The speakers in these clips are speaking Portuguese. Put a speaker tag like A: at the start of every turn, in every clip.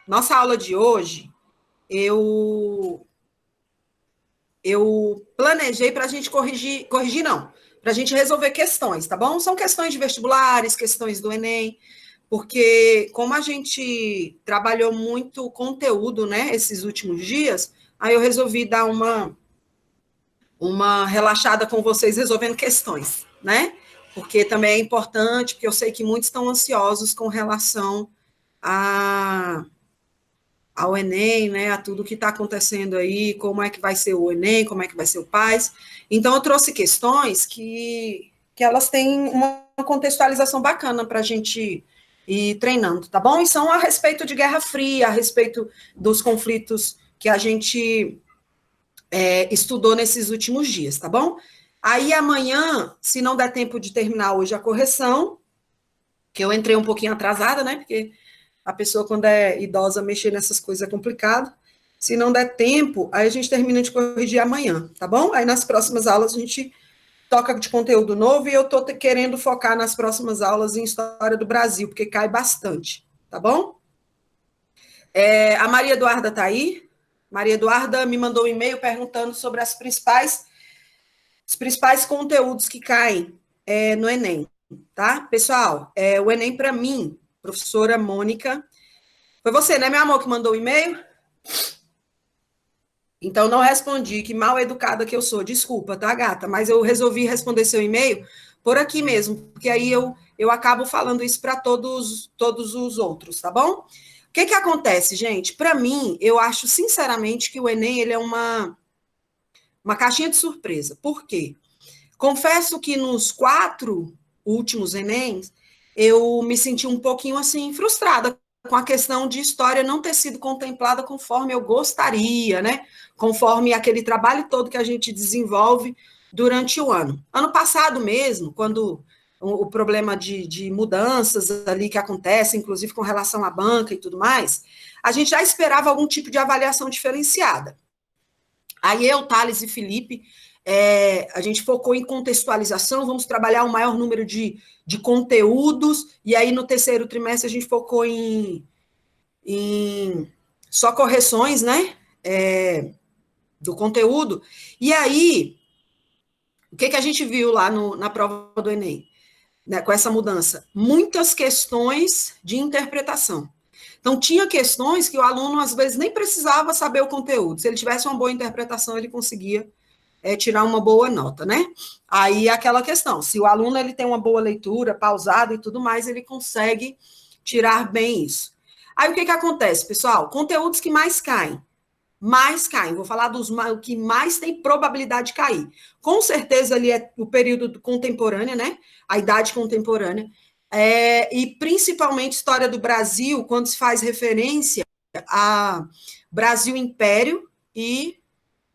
A: Nossa aula de hoje, eu planejei para a gente corrigir não, para a gente resolver questões, tá bom? São questões de vestibulares, questões do Enem, porque como a gente trabalhou muito conteúdo, né, esses últimos dias, aí eu resolvi dar uma relaxada com vocês resolvendo questões, né? Porque também é importante, porque eu sei que muitos estão ansiosos com relação a ao Enem, né, a tudo que está acontecendo aí, como é que vai ser o Enem, como é que vai ser o PAS. Então, eu trouxe questões que elas têm uma contextualização bacana para a gente ir treinando, tá bom? E são a respeito de Guerra Fria, a respeito dos conflitos que a gente estudou nesses últimos dias, tá bom? Aí, amanhã, se não der tempo de terminar hoje a correção, que eu entrei um pouquinho atrasada, né, porque a pessoa, quando é idosa, mexer nessas coisas é complicado. Se não der tempo, aí a gente termina de corrigir amanhã, tá bom? Aí nas próximas aulas a gente toca de conteúdo novo e eu tô querendo focar nas próximas aulas em História do Brasil, porque cai bastante, tá bom? A Maria Eduarda tá aí. Maria Eduarda me mandou um e-mail perguntando sobre os principais conteúdos que caem no Enem, tá? Pessoal, o Enem para mim, professora Mônica, foi você, né, meu amor, que mandou o e-mail? Então, não respondi, que mal educada que eu sou. Desculpa, tá, gata? Mas eu resolvi responder seu e-mail por aqui mesmo, porque aí eu acabo falando isso para todos os outros, tá bom? O que acontece, gente? Para mim, eu acho sinceramente que o Enem ele é uma caixinha de surpresa. Por quê? Confesso que nos 4 últimos Enems, eu me senti um pouquinho assim frustrada com a questão de história não ter sido contemplada conforme eu gostaria, né? Conforme aquele trabalho todo que a gente desenvolve durante o ano. Ano passado mesmo, quando o problema de mudanças ali que acontece, inclusive com relação à banca e tudo mais, a gente já esperava algum tipo de avaliação diferenciada. Aí eu, Thales e Felipe, a gente focou em contextualização, vamos trabalhar o maior número de conteúdos, e aí no terceiro trimestre a gente focou em só correções, né, do conteúdo. E aí, o que a gente viu lá na prova do Enem, né, com essa mudança? Muitas questões de interpretação. Então, tinha questões que o aluno, às vezes, nem precisava saber o conteúdo. Se ele tivesse uma boa interpretação, ele conseguia tirar uma boa nota, né? Aí aquela questão, se o aluno ele tem uma boa leitura, pausada e tudo mais, ele consegue tirar bem isso. Aí o que acontece, pessoal? Conteúdos que mais caem. Vou falar dos que mais tem probabilidade de cair. Com certeza ali é o período contemporâneo, né? A idade contemporânea. E principalmente história do Brasil, quando se faz referência a Brasil Império e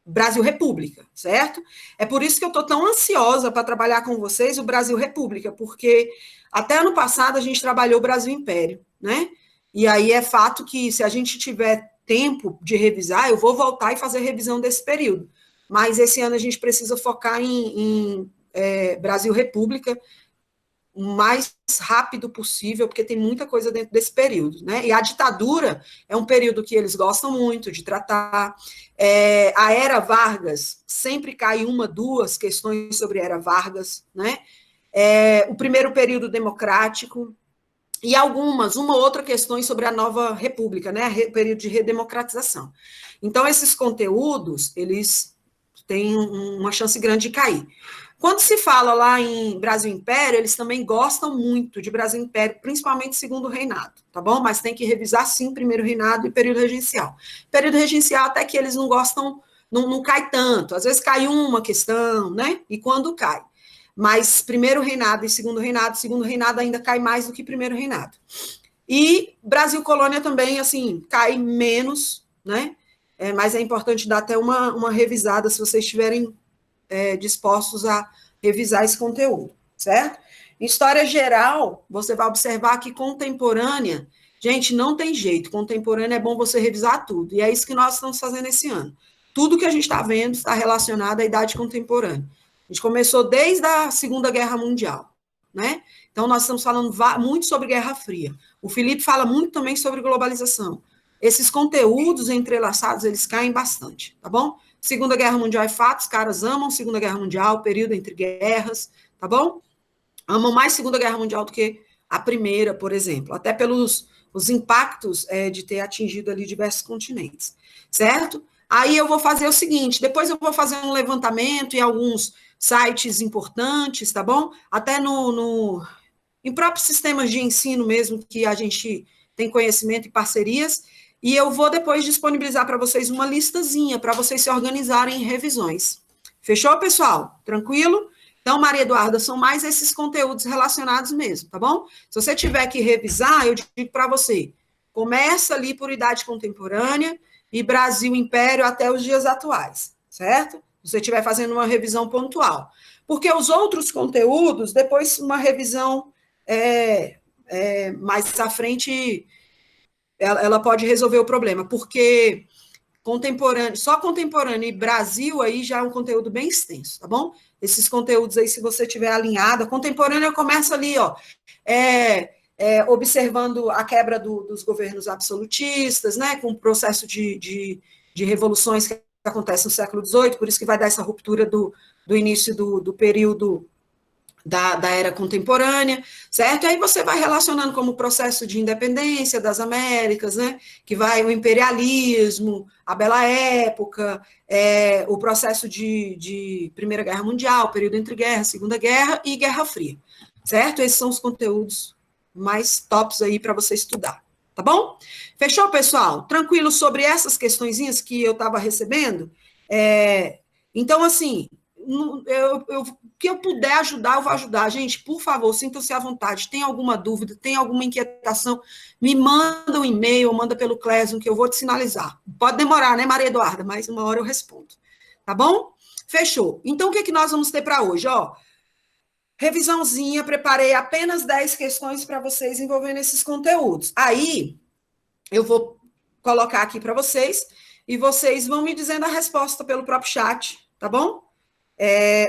A: Brasil República, certo? É por isso que eu estou tão ansiosa para trabalhar com vocês o Brasil República, porque até ano passado a gente trabalhou o Brasil Império, né? E aí é fato que se a gente tiver tempo de revisar, eu vou voltar e fazer revisão desse período. Mas esse ano a gente precisa focar em Brasil República, o mais rápido possível, porque tem muita coisa dentro desse período, né? E a ditadura é um período que eles gostam muito de tratar. A Era Vargas, sempre cai uma, duas questões sobre a Era Vargas, né? O primeiro período democrático, e uma outra questões sobre a nova república, né? Período de redemocratização. Então, esses conteúdos, eles têm uma chance grande de cair. Quando se fala lá em Brasil Império, eles também gostam muito de Brasil Império, principalmente segundo reinado, tá bom? Mas tem que revisar, sim, primeiro reinado e período regencial. Período regencial até que eles não gostam, não cai tanto. Às vezes cai uma questão, né? E quando cai. Mas primeiro reinado e segundo reinado ainda cai mais do que primeiro reinado. E Brasil Colônia também, assim, cai menos, né? Mas é importante dar até uma revisada se vocês estiverem dispostos a revisar esse conteúdo, certo? Em história geral, você vai observar que contemporânea, gente, não tem jeito, contemporânea é bom você revisar tudo, e é isso que nós estamos fazendo esse ano. Tudo que a gente está vendo está relacionado à idade contemporânea. A gente começou desde a Segunda Guerra Mundial, né? Então, nós estamos falando muito sobre Guerra Fria. O Felipe fala muito também sobre globalização. esses conteúdos entrelaçados, eles caem bastante, tá bom? Segunda Guerra Mundial é fato, os caras amam Segunda Guerra Mundial, período entre guerras, tá bom? Amam mais Segunda Guerra Mundial do que a Primeira, por exemplo, até pelos os impactos de ter atingido ali diversos continentes, certo? Aí eu vou fazer o seguinte, depois eu vou fazer um levantamento em alguns sites importantes, tá bom? Até em próprios sistemas de ensino mesmo, que a gente tem conhecimento e parcerias, e eu vou depois disponibilizar para vocês uma listazinha, para vocês se organizarem em revisões. Fechou, pessoal? Tranquilo? Então, Maria Eduarda, são mais esses conteúdos relacionados mesmo, tá bom? Se você tiver que revisar, eu digo para você, começa ali por idade contemporânea e Brasil Império até os dias atuais, certo? Se você estiver fazendo uma revisão pontual. Porque os outros conteúdos, depois uma revisão mais à frente, ela pode resolver o problema, porque só contemporâneo e Brasil aí já é um conteúdo bem extenso, tá bom? Esses conteúdos aí, se você tiver alinhado, a contemporânea começa ali, ó, observando a quebra dos governos absolutistas, né, com o processo de revoluções que acontece no século XVIII, por isso que vai dar essa ruptura do início do período da era contemporânea, certo? E aí você vai relacionando como o processo de independência das Américas, né? Que vai o imperialismo, a Bela Época, o processo de Primeira Guerra Mundial, período entre guerra, Segunda Guerra e Guerra Fria, certo? Esses são os conteúdos mais tops aí para você estudar, tá bom? Fechou, pessoal? Tranquilo sobre essas questõezinhas que eu estava recebendo? Então, assim, o que eu puder ajudar, eu vou ajudar. Gente, por favor, sintam-se à vontade. Tem alguma dúvida, tem alguma inquietação, me manda um e-mail, manda pelo Classroom, que eu vou te sinalizar. Pode demorar, né, Maria Eduarda? Mas uma hora eu respondo. Tá bom? Fechou. Então, o que nós vamos ter para hoje? Ó, revisãozinha, preparei apenas 10 questões para vocês envolvendo esses conteúdos. Aí, eu vou colocar aqui para vocês e vocês vão me dizendo a resposta pelo próprio chat, tá bom?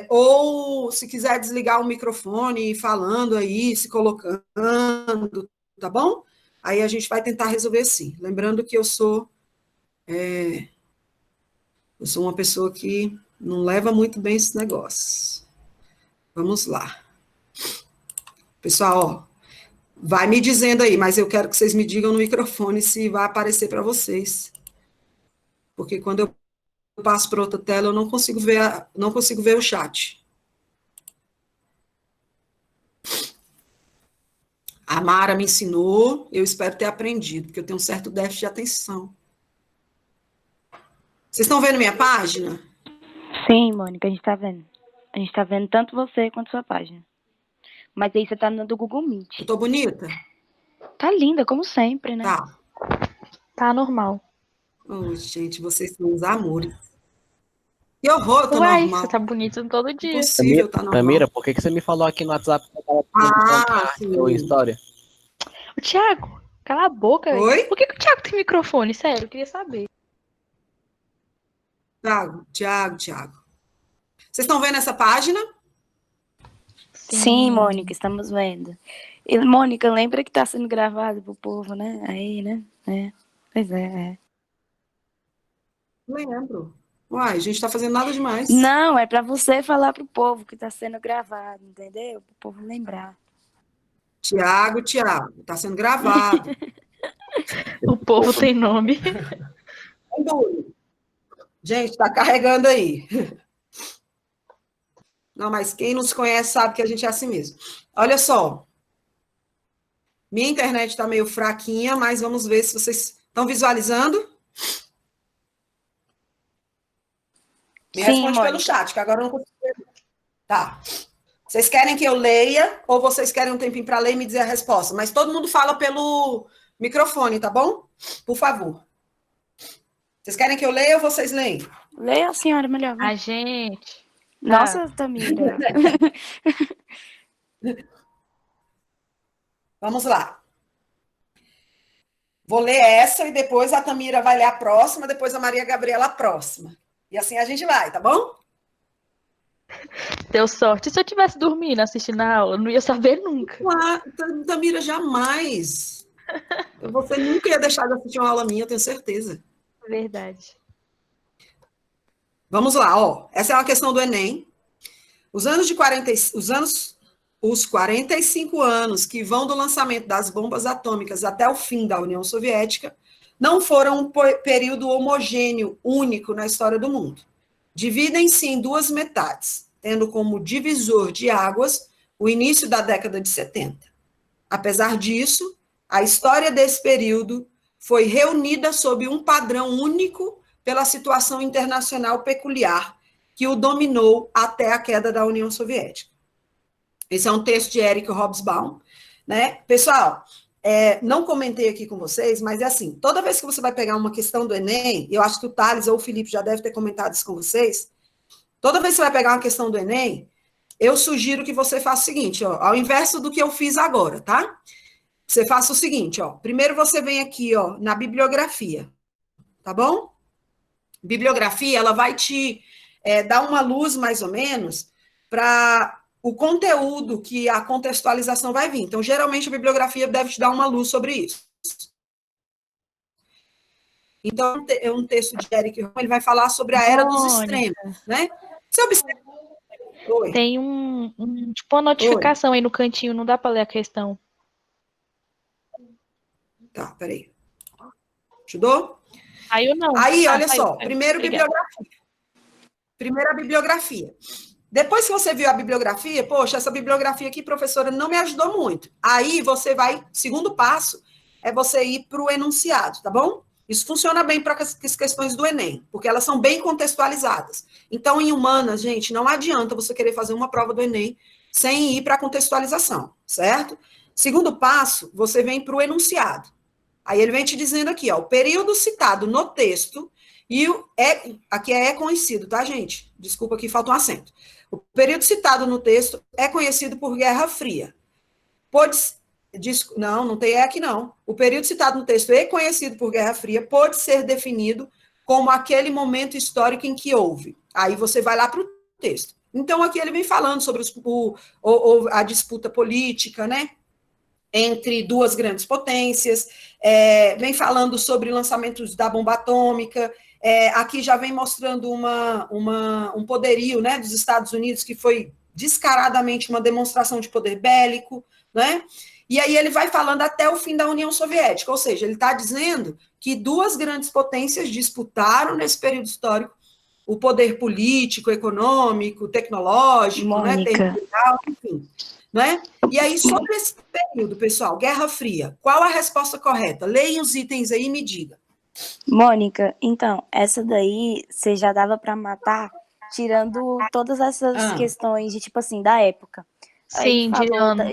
A: Ou se quiser desligar o microfone e falando aí, se colocando, tá bom? Aí a gente vai tentar resolver assim. Lembrando que eu sou uma pessoa que não leva muito bem esse negócio. Vamos lá. Pessoal, ó, vai me dizendo aí, mas eu quero que vocês me digam no microfone se vai aparecer para vocês. Porque quando eu passo para outra tela, eu não consigo ver o chat. A Mara me ensinou, eu espero ter aprendido, porque eu tenho um certo déficit de atenção. Vocês estão vendo minha página?
B: Sim, Mônica, a gente está vendo. A gente está vendo tanto você quanto sua página. Mas aí você tá no do Google Meet.
A: Eu tô bonita?
B: Tá linda, como sempre, né?
A: Tá.
B: Tá normal.
A: Oh, gente, vocês são uns amores. Que horror, eu tô
B: Uai,
A: normal.
B: você tá bonito todo dia.
A: Impossível tá normal.
C: Tamira, por que você me falou aqui no WhatsApp que eu tava contar sua história?
B: O Thiago, cala a boca.
A: Oi?
B: Por que o Thiago tem microfone? Sério, eu queria saber.
A: Thiago. Vocês estão vendo essa página?
B: Sim, Mônica, estamos vendo. E, Mônica, lembra que tá sendo gravado pro povo, né? Aí, né? Pois é.
A: Lembro. Uai, a gente tá fazendo nada demais.
B: Não, é pra você falar pro povo que tá sendo gravado, entendeu? Pro povo lembrar.
A: Thiago, tá sendo gravado.
B: O povo tem nome.
A: Gente, tá carregando aí. Não, mas quem nos conhece sabe que a gente é assim mesmo. Olha só. Minha internet está meio fraquinha, mas vamos ver se vocês estão visualizando. Me responde pelo chat, que agora eu não consigo ver. Tá. Vocês querem que eu leia ou vocês querem um tempinho para ler e me dizer a resposta? Mas todo mundo fala pelo microfone, tá bom? Por favor. Vocês querem que eu leia ou vocês leem?
B: Leia a senhora melhor.
D: A gente.
B: Nossa, Tamira.
A: Vamos lá. Vou ler essa e depois a Tamira vai ler a próxima, depois a Maria Gabriela a próxima. E assim a gente vai, tá bom?
D: Deu sorte. Se eu tivesse dormindo assistindo a aula, não ia saber nunca.
A: Tamira, jamais. Você nunca ia deixar de assistir uma aula minha, eu tenho certeza.
D: Verdade.
A: Vamos lá, ó. Essa é uma questão do Enem. Os 45 anos que vão do lançamento das bombas atômicas até o fim da União Soviética não foram um período homogêneo, único na história do mundo. Dividem-se em duas metades, tendo como divisor de águas o início da década de 70. Apesar disso, a história desse período foi reunida sob um padrão único pela situação internacional peculiar que o dominou até a queda da União Soviética. Esse é um texto de Eric Hobsbawm, né? Pessoal, não comentei aqui com vocês, mas é assim, toda vez que você vai pegar uma questão do Enem, eu acho que o Thales ou o Felipe já deve ter comentado isso com vocês, toda vez que você vai pegar uma questão do Enem, eu sugiro que você faça o seguinte, ó, ao inverso do que eu fiz agora, tá? Você faça o seguinte, ó, primeiro você vem aqui, ó, na bibliografia, tá bom? Bibliografia, ela vai te dar uma luz, mais ou menos, para o conteúdo que a contextualização vai vir. Então, geralmente, a bibliografia deve te dar uma luz sobre isso. Então, é um texto de Eric Rohn, ele vai falar sobre a era dos extremos, né? Você observa... Oi.
D: Tem tipo uma notificação aí no cantinho, não dá para ler a questão.
A: Tá, peraí. Ajudou?
D: Aí não.
A: Aí, olha só, primeiro bibliografia. Primeira bibliografia. Depois que você viu a bibliografia, poxa, essa bibliografia aqui, professora, não me ajudou muito. Aí você vai, segundo passo, é você ir para o enunciado, tá bom? Isso funciona bem para as questões do Enem, porque elas são bem contextualizadas. Então, em humanas, gente, não adianta você querer fazer uma prova do Enem sem ir para a contextualização, certo? Segundo passo, você vem para o enunciado. Aí ele vem te dizendo aqui, ó, o período citado no texto, e aqui é conhecido, tá, gente? Desculpa que falta um acento. O período citado no texto é conhecido por Guerra Fria. Não tem aqui não. O período citado no texto é conhecido por Guerra Fria, pode ser definido como aquele momento histórico em que houve. Aí você vai lá para o texto. Então, aqui ele vem falando sobre a disputa política, né? Entre duas grandes potências, vem falando sobre lançamentos da bomba atômica, aqui já vem mostrando um poderio, né, dos Estados Unidos, que foi descaradamente uma demonstração de poder bélico, né? E aí ele vai falando até o fim da União Soviética, ou seja, ele está dizendo que duas grandes potências disputaram nesse período histórico o poder político, econômico, tecnológico, né, territorial, enfim. Né? E aí, sobre esse período, pessoal, Guerra Fria, qual a resposta correta? Leia os itens aí e me diga.
B: Mônica, então, essa daí você já dava para matar tirando todas essas questões de, tipo assim, da época.
D: Sim,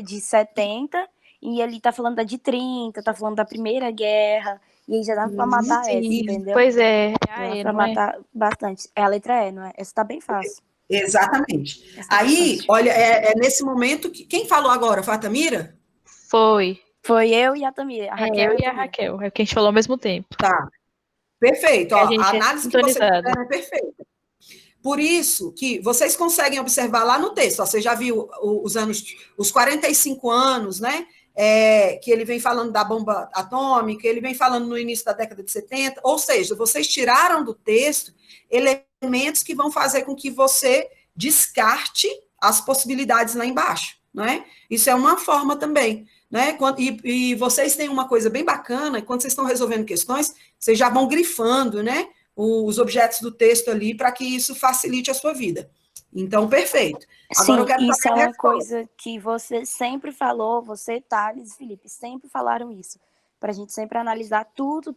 B: de 70, e ele tá falando da de 30, tá falando da Primeira Guerra, e aí já dava para matar essa, entendeu?
D: Pois é,
B: dava para matar bastante. É a letra E, não é? Essa tá bem fácil.
A: Exatamente. Aí, olha, é nesse momento que... Quem falou agora? Foi a Tamira?
D: Foi
B: eu e a Tamira. A Raquel
D: e a Raquel. É o que a gente falou ao mesmo tempo.
A: Tá. Perfeito. Ó, a análise que vocês fizeram é perfeita. Por isso que vocês conseguem observar lá no texto, ó, você já viu os 45 anos, né? Que ele vem falando da bomba atômica, ele vem falando no início da década de 70, ou seja, vocês tiraram do texto elementos que vão fazer com que você descarte as possibilidades lá embaixo, né? Isso é uma forma também, né? E vocês têm uma coisa bem bacana, quando vocês estão resolvendo questões, vocês já vão grifando, né? Os objetos do texto ali para que isso facilite a sua vida. Então, perfeito.
B: Agora, sim, isso é uma coisa que você sempre falou, você, Thales e Felipe, sempre falaram isso. Para a gente sempre analisar tudo,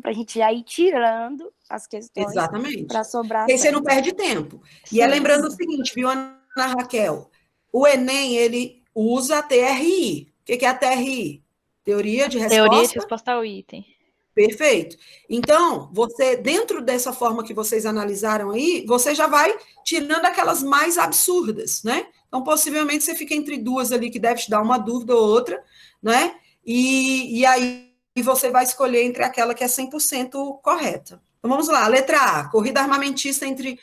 B: para a gente já ir tirando as questões.
A: Exatamente.
B: Para sobrar.
A: E aí você não perde tempo. Sim. E é lembrando o seguinte, viu, Ana Raquel? O Enem, ele usa a TRI. O que é a TRI? Teoria de resposta.
D: Teoria de resposta ao item.
A: Perfeito. Então, você, dentro dessa forma que vocês analisaram aí, você já vai tirando aquelas mais absurdas, né? Então, possivelmente, você fica entre duas ali que deve te dar uma dúvida ou outra, né? E aí você vai escolher entre aquela que é 100% correta. Então, vamos lá. Letra A, corrida armamentista entre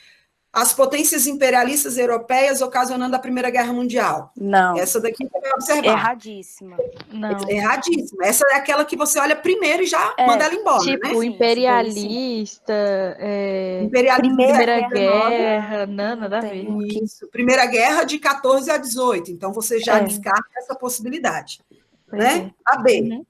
A: as potências imperialistas europeias ocasionando a Primeira Guerra Mundial.
B: Não.
A: Essa daqui você vai observar.
B: Erradíssima.
D: Não.
A: Erradíssima. Essa é aquela que você olha primeiro e já manda ela embora,
D: tipo,
A: né?
D: imperialista,
A: Primeira
D: Guerra, nada a ver.
A: Isso. Primeira Guerra de 14 a 18. Então, você já descarta essa possibilidade. Né? A B.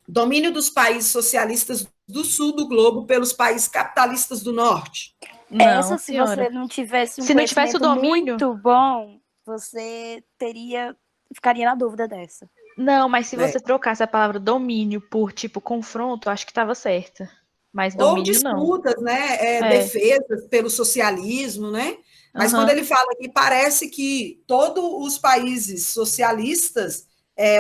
A: Domínio dos países socialistas do sul do globo pelos países capitalistas do norte.
D: Não,
B: essa, se
D: senhora.
B: você não tivesse um
D: se não tivesse o domínio
B: muito bom, você ficaria na dúvida dessa.
D: Não, mas se você trocasse a palavra domínio por, tipo, confronto, acho que estava certa. Mas domínio,
A: ou disputas,
D: não.
A: né? Defesas pelo socialismo, né? Mas quando ele fala que parece que todos os países socialistas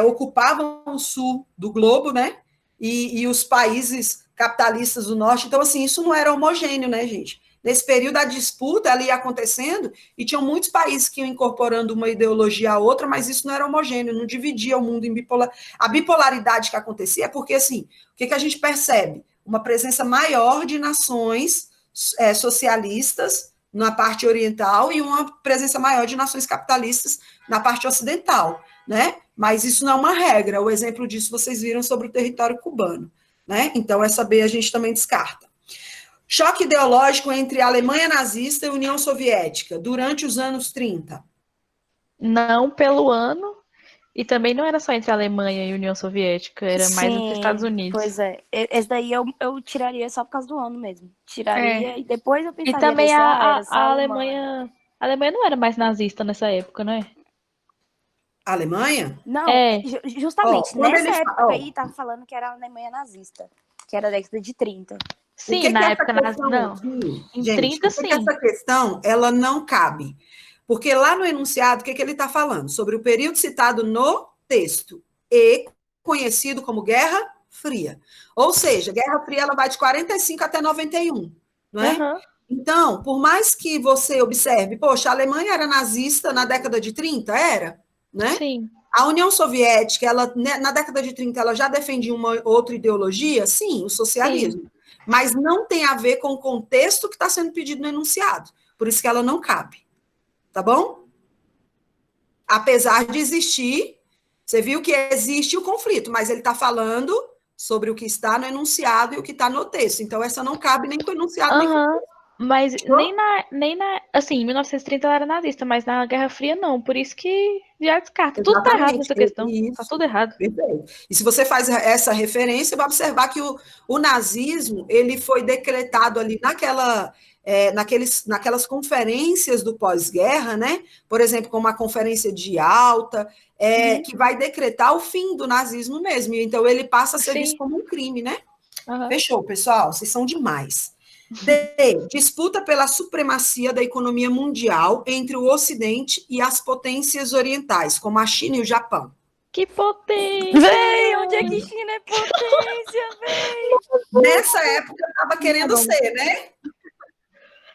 A: ocupavam o sul do globo, né? E os países capitalistas do norte. Então, assim, isso não era homogêneo, né, gente? Nesse período, a disputa ali ia acontecendo e tinham muitos países que iam incorporando uma ideologia a outra, mas isso não era homogêneo, não dividia o mundo em bipolar. A bipolaridade que acontecia é porque, assim, o que a gente percebe? Uma presença maior de nações socialistas na parte oriental e uma presença maior de nações capitalistas na parte ocidental, né? Mas isso não é uma regra. O exemplo disso vocês viram sobre o território cubano, né? Então, essa B a gente também descarta. Choque ideológico entre a Alemanha nazista e a União Soviética durante os anos 30.
D: Não pelo ano, e também não era só entre a Alemanha e a União Soviética, era mais entre os Estados Unidos.
B: Pois é. Esse daí eu tiraria só por causa do ano mesmo. Tiraria e depois eu pensaria...
D: E também a Alemanha... A Alemanha não era mais nazista nessa época, não é?
A: A Alemanha?
B: Não, justamente. Nessa época aí, tava falando que era a Alemanha nazista, que era da década de 30.
D: Sim, na época não.
A: Em 30, sim. Essa questão, ela não cabe. Porque lá no enunciado, o que ele está falando? Sobre o período citado no texto e conhecido como Guerra Fria. Ou seja, Guerra Fria ela vai de 45 até 91, não é? Então, por mais que você observe, poxa, a Alemanha era nazista na década de 30, era, né?
D: Sim.
A: A União Soviética, ela, na década de 30, ela já defendia uma outra ideologia? Sim, o socialismo. Sim. Mas não tem a ver com o contexto que está sendo pedido no enunciado. Por isso que ela não cabe. Tá bom? Apesar de existir, você viu que existe o conflito, mas ele está falando sobre o que está no enunciado e o que está no texto. Então, essa não cabe nem com o enunciado, nem com o texto.
D: Mas nem na... Assim, em 1930 ela era nazista, mas na Guerra Fria não. Por isso que já descarta. Exatamente. Tudo tá errado nessa questão. Isso. Tá tudo errado.
A: Perfeito. E se você faz essa referência, vai observar que o nazismo ele foi decretado ali naquelas conferências do pós-guerra, né? Por exemplo, como a Conferência de Yalta, que vai decretar o fim do nazismo mesmo. Então, ele passa a ser visto como um crime, né? Fechou, pessoal? Vocês são demais. D. Disputa pela supremacia da economia mundial entre o Ocidente e as potências orientais, como a China e o Japão.
D: Que potência!
B: Véi, onde é que China é potência, véi?
A: Nessa época, estava querendo ser, né?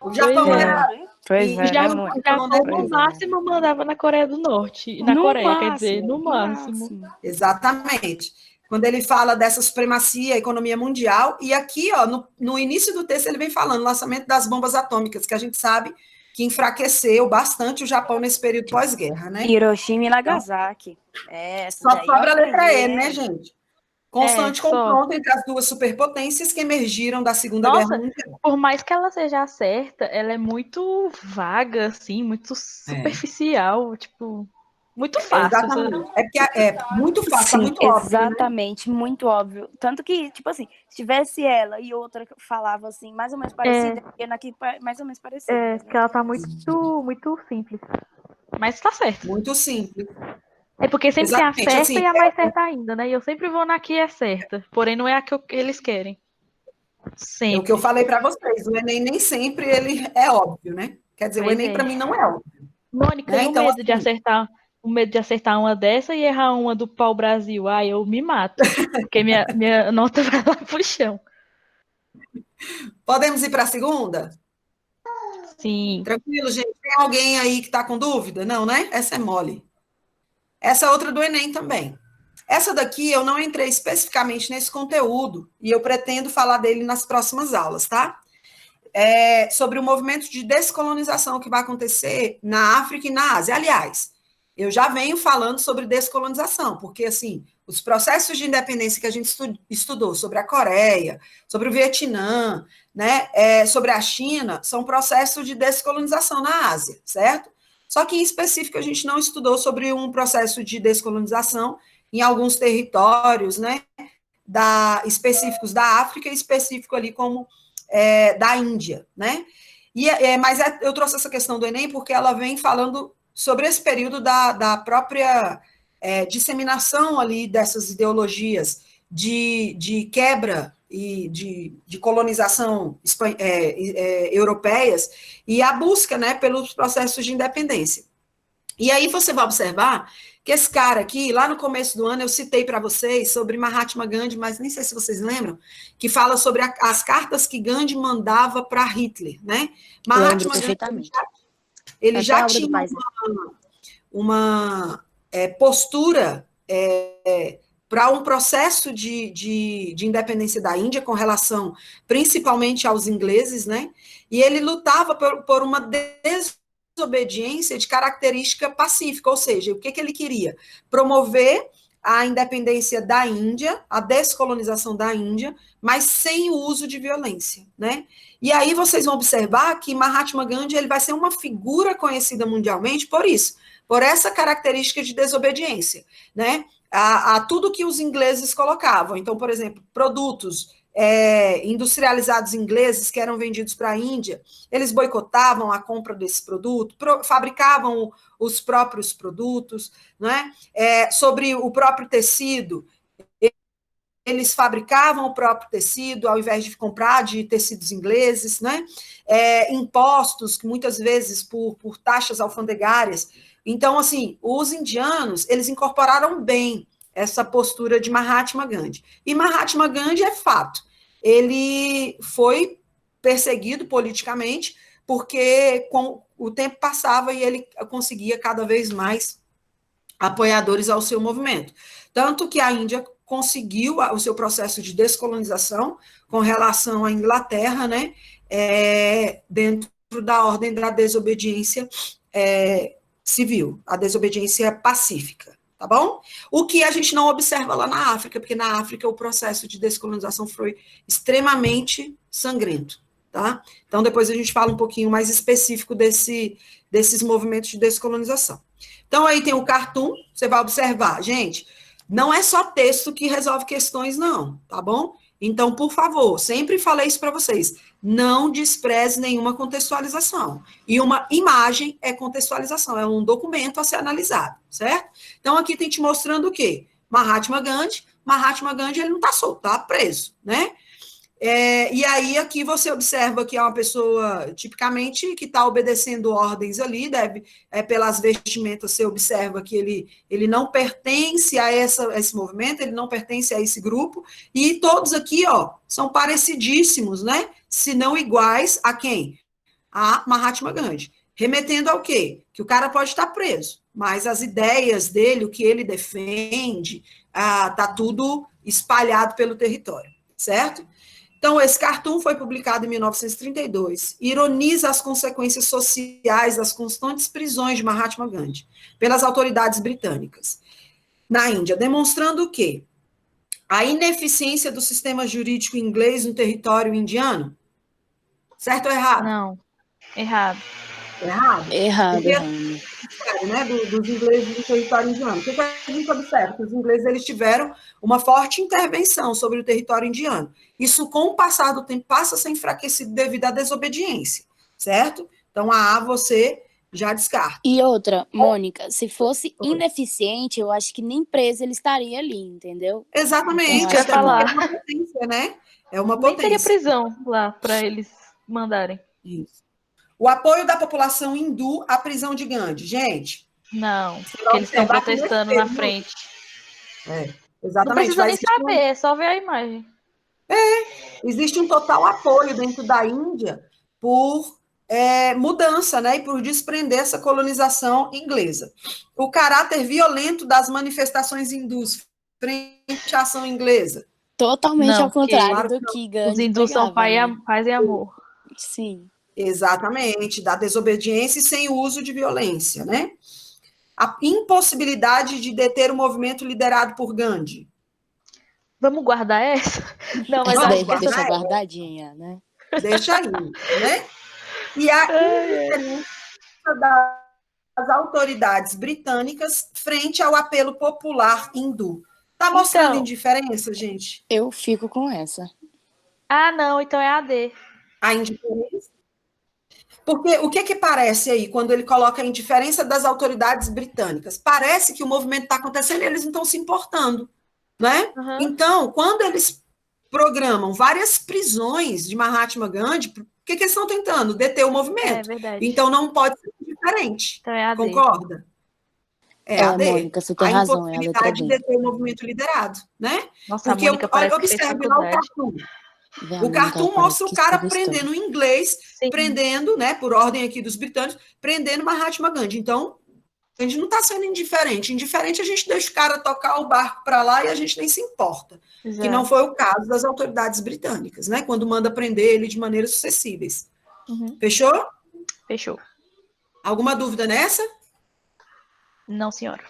A: O Japão era...
D: O Japão, no máximo, mandava na Coreia do Norte. Na Coreia, quer dizer, no máximo.
A: Exatamente. Quando ele fala dessa supremacia, economia mundial, e aqui, ó, no início do texto, ele vem falando lançamento das bombas atômicas, que a gente sabe que enfraqueceu bastante o Japão nesse período pós-guerra, né?
B: Hiroshima e Nagasaki.
A: Só sobra a letra E, né, gente? Constante confronto entre as duas superpotências que emergiram da Segunda Guerra Mundial.
D: Por mais que ela seja certa, ela é muito vaga, assim, muito superficial, tipo... Muito fácil.
A: Exatamente. É porque é muito fácil, muito óbvio.
B: Exatamente, né? Muito óbvio. Tanto que, tipo assim, se tivesse ela e outra que falava assim, mais ou menos parecida, ia aqui mais ou menos parecida.
D: É, que ela tá muito simples. Mas tá certo.
A: Muito simples.
D: É porque sempre tem a certa assim, e a mais certa ainda, né? E eu sempre vou na que é certa. Porém, não é a que eles querem. Sempre.
A: É o que eu falei para vocês. O Enem nem sempre ele é óbvio, né? Quer dizer, o Enem para mim não é óbvio.
D: Mônica, né? Então, medo de acertar... O medo de acertar uma dessa e errar uma do pau-brasil. Ai, eu me mato. Porque minha nota vai lá pro chão.
A: Podemos ir para a segunda?
D: Sim.
A: Tranquilo, gente? Tem alguém aí que está com dúvida? Não, né? Essa é mole. Essa é outra do Enem também. Essa daqui eu não entrei especificamente nesse conteúdo e eu pretendo falar dele nas próximas aulas, tá? sobre o movimento de descolonização que vai acontecer na África e na Ásia. Aliás, eu já venho falando sobre descolonização, porque, assim, os processos de independência que a gente estudou sobre a Coreia, sobre o Vietnã, né, sobre a China, são processos de descolonização na Ásia, certo? Só que, em específico, a gente não estudou sobre um processo de descolonização em alguns territórios, né, específicos da África, específico ali como da Índia, né? Mas eu trouxe essa questão do Enem porque ela vem falando sobre esse período da própria disseminação ali dessas ideologias de quebra e de colonização europeias e a busca, né, pelos processos de independência. E aí você vai observar que esse cara aqui, lá no começo do ano, eu citei para vocês sobre Mahatma Gandhi, mas nem sei se vocês lembram, que fala sobre as cartas que Gandhi mandava para Hitler, né?
B: Mahatma Gandhi,
A: ele já tinha uma postura para um processo de independência da Índia com relação principalmente aos ingleses, né? E ele lutava por uma desobediência de característica pacífica, ou seja, o que ele queria? Promover a independência da Índia, a descolonização da Índia, mas sem o uso de violência, né? E aí vocês vão observar que Mahatma Gandhi ele vai ser uma figura conhecida mundialmente por isso, por essa característica de desobediência, né? A tudo que os ingleses colocavam. Então, por exemplo, produtos industrializados ingleses que eram vendidos para a Índia, eles boicotavam a compra desse produto, fabricavam os próprios produtos, né? Sobre o próprio tecido, eles fabricavam o próprio tecido ao invés de comprar de tecidos ingleses, né? Impostos, que muitas vezes por taxas alfandegárias. Então, assim, os indianos, eles incorporaram bem essa postura de Mahatma Gandhi. E Mahatma Gandhi é fato. Ele foi perseguido politicamente porque com o tempo passava e ele conseguia cada vez mais apoiadores ao seu movimento. Tanto que a Índia conseguiu o seu processo de descolonização com relação à Inglaterra, né, dentro da ordem da desobediência civil, a desobediência pacífica, tá bom? O que a gente não observa lá na África, porque na África o processo de descolonização foi extremamente sangrento, tá? Então depois a gente fala um pouquinho mais específico desses movimentos de descolonização. Então aí tem o cartoon, você vai observar, gente, não é só texto que resolve questões não, tá bom? Então, por favor, sempre falei isso para vocês, não despreze nenhuma contextualização. E uma imagem é contextualização, é um documento a ser analisado, certo? Então, aqui tem te mostrando o quê? Mahatma Gandhi ele não está solto, está preso, né? E aí, aqui você observa que é uma pessoa, tipicamente, que está obedecendo ordens ali, pelas vestimentas, você observa que ele não pertence a esse movimento, ele não pertence a esse grupo, e todos aqui, ó, são parecidíssimos, né? Se não iguais a quem? A Mahatma Gandhi. Remetendo ao quê? Que o cara pode estar preso, mas as ideias dele, o que ele defende, tá tudo espalhado pelo território, certo? Então, esse cartoon foi publicado em 1932, ironiza as consequências sociais das constantes prisões de Mahatma Gandhi pelas autoridades britânicas na Índia, demonstrando o quê? A ineficiência do sistema jurídico inglês no território indiano. Certo ou errado?
D: Não, errado.
B: Errado.
A: Né, dos ingleses no território indiano. O que a gente observa? Que os ingleses eles tiveram uma forte intervenção sobre o território indiano. Isso, com o passar do tempo, passa a ser enfraquecido devido à desobediência, certo? Então, a A você já descarta.
B: E outra, Mônica, se fosse ineficiente, eu acho que nem preso ele estaria ali, entendeu?
A: Exatamente.
D: Então, falar.
A: É uma potência, né? É uma
D: Nem
A: potência.
D: teria prisão lá para eles mandarem.
A: Isso. O apoio da população hindu à prisão de Gandhi. Gente.
D: Não, porque eles estão protestando na frente.
A: Exatamente.
D: Não precisa nem saber, é só ver a imagem.
A: Existe um total apoio dentro da Índia por mudança, né, e por desprender essa colonização inglesa. O caráter violento das manifestações hindus frente à ação inglesa.
B: Totalmente ao contrário do que Gandhi
D: os hindus são paz e amor.
B: Sim.
A: Exatamente, da desobediência e sem uso de violência, né? A impossibilidade de deter o movimento liderado por Gandhi.
D: Vamos guardar essa? Não, mas
B: Essa daí
A: Vamos
B: a gente deixa
A: guardar?
B: guardadinha, né?
A: Deixa aí, né? E a indiferença das autoridades britânicas frente ao apelo popular hindu. Tá mostrando
D: Então,
A: indiferença, gente?
B: Eu fico com essa.
D: não, então é AD.
A: A indiferença? Porque o que que parece aí quando ele coloca a indiferença das autoridades britânicas? Parece que o movimento está acontecendo e eles não estão se importando, né?
D: Uhum.
A: Então, quando eles programam várias prisões de Mahatma Gandhi, o que que eles estão tentando? Deter o
D: É
A: movimento.
D: verdade.
A: Então, não pode ser diferente.
D: Então é AD.
A: Concorda? É a D.
B: Mônica, você tem
A: A
B: razão, é a letra
A: impossibilidade de
B: D.
A: deter o movimento liderado, né?
D: Nossa, a
A: Porque,
D: Mônica parece que fez
A: observe lá o
D: faculdade.
A: cartoon.
B: Vê a
A: O
B: Mônica, ela
A: cartoon
B: parece
A: mostra o
B: que
A: cara
B: estuda história.
A: aprendendo inglês,
D: Sim.
A: prendendo, né, por ordem aqui dos britânicos, prendendo Mahatma Gandhi. Então, a gente não está sendo indiferente. Indiferente a gente deixa o cara tocar o barco para lá e a gente nem se importa.
D: Exato.
A: Que não foi o caso das autoridades britânicas, né? Quando manda prender ele de maneiras sucessivas.
D: Uhum.
A: Fechou?
D: Fechou.
A: Alguma dúvida nessa?
D: Não, senhora.